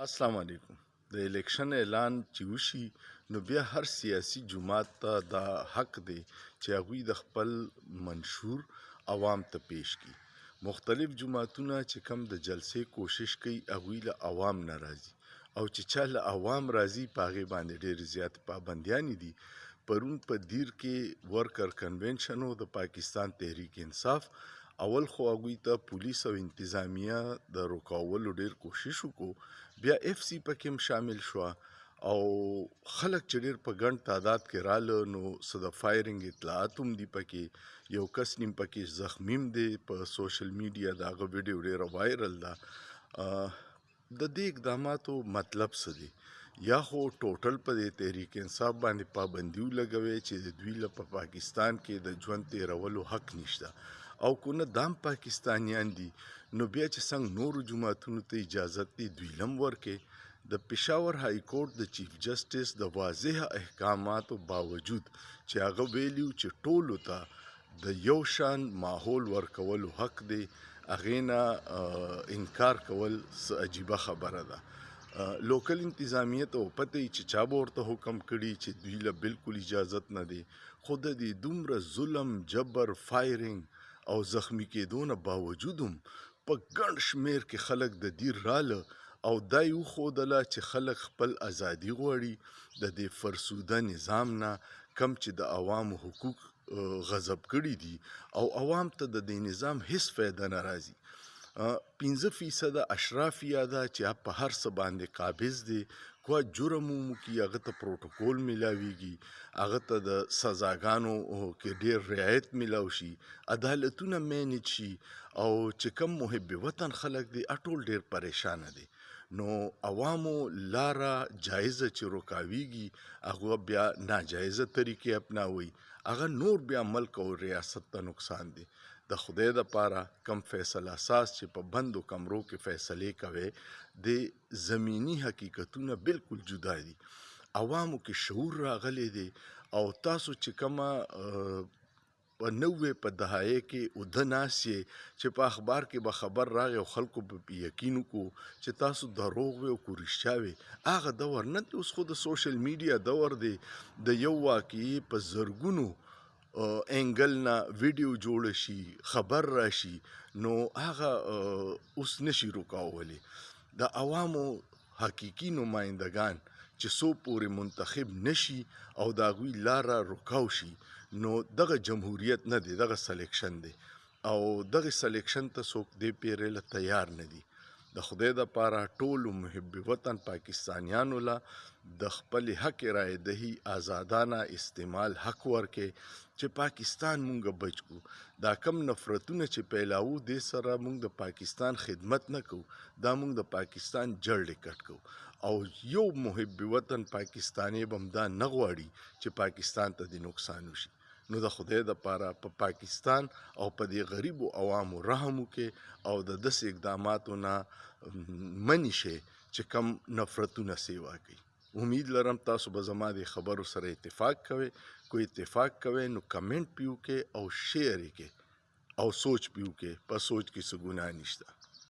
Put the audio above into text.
السلام علیکم. د الیکشن اعلان چې وشي نو بیا هر سیاسي جماعت ته دا حق دی چې هغوی د خپل منشور عوام ته پیش کړي. مختلف جماعتونه چې کم د جلسې کوشش کوي هغوی له عوام نه راځي او چې چا له عوام راځي په هغې باندې ډېرې زیاتې پابندیانې دي. پرون په دیر کې ورکر کنونشن و د پاکستان تحریک انصاف. اول خو هغوی ته پولیس او انتظامیه د روکولو ډېر کوشش وکړو، بیا اف سی پکې هم شامل شوه او خلک چې ډېر په ګڼ تعداد کې راله نو څه د فایرنګ اطلاعات هم دي پکې. یو کس نیم پکې زخمی هم دی، په سوشل میډیا د هغه ویډیو ډېره وایرل ده. د دې اقداماتو مطلب څه دی؟ یا خو ټوټل په دې تحریک انصاف باندې پابندي ولګوي چې د دوی له په پاکستان کې د ژوند تیرولو حق نشته، او که نه دا هم پاکستانیان دي نو بیا چې څنګه نورو جماعتونو ته اجازت دی دوی له هم ورکړي. د پېښور های کورټ د چیف جسټس د واضحه احکاماتو باوجود چې هغه ویلي چې ټولو ته د یو شان ماحول ورکولو حق دی، هغې نه انکار کول څه عجیبه خبره ده. لوکل انتظامیه ته پته وي چې چا به ورته حکم کړي چې دوی له بالکل اجازت نه دی، خو د دې دومره ظلم، جبر، فایرنګ او زخمی کېدو نه باوجود هم په ګڼ شمېر کې خلک د دیر راله او دا یې وښودله چې خلک خپل ازادي غواړي د دې فرسوده نظام نه، کم چې د عوامو حقوق غصب کړي دي او عوام ته د دې نظام هیڅ فایده نه راځي. 5% اشرافیه ده چې په هر څه باندې قابض دی، کوه جرم وکړي هغه ته پروتوکول میلاویږي، هغه ته د سزاګانو کې ډېر رعایت میلاو شي، عدالتونه مینج شي، او چې کم محب وطن خلک دی ټول ډېر پریشانه دی. نو عوامو لاره جایزه چې روکاویږي هغه بیا ناجایزه طریقې اپناوي، هغه نور بیا ملک او ریاست ته نقصان دی. د خدای دپاره کم فیصله اساس چې په بندو کمرو کې فیصلې کوي د زمینی حقیقتونه بالکل جدا دي. عوامو کې شعور راغلی دی او تاسو چې کومه په 90 په دهایه کې اوده ناست یې چې په اخبار کې به خبر راغی او خلکو به یقین وکړو چې تاسو دروغ وی او که رښتیا وی، هغه دور نه دی. اوس خو د سوشل میډیا دور دی، د یو واقعي په زرګونو انګل نه ویډیو جوړه شي، خبر راشي، نو هغه اوس نشي روکولی. د عوامو حقیقي نمایندگان چې څو پورې منتخب نشي او د هغوی لاره روکاو شي نو دغه جمهوریت نه دی، دغه سلیکشن دی او دغه سلیکشن ته څوک دې پیرې له تیار نه دي. د خدای دپاره ټولو محب وطن پاکستانیانو له د خپل حق رایې دهي آزادانه استعمال حق ورکړي چې پاکستان مونږ بچ کو. دا کم نفرتونه چې پیلاوو دې سره مونږ د پاکستان خدمت نه کوو، دا مونږ د پاکستان جړ کټ کوو او یو محب وطن پاکستانی به هم دا نه غواړي چې پاکستان ته د نقصان وشي. نو د خدای دپاره په پاکستان او په دې غریبو عوامو رحم وکړي او د داسې اقداماتو نه منې شئ چې کم نفرتونه سیوا کوي. امید لرم تاسو به زما د خبرو سره اتفاق کوئ. کو اتفاق کوئ نو کمنټ پې وکړئ او شیر یې کړئ او سوچ پې وکړئ. په سوچ کې څه ګناه نشته.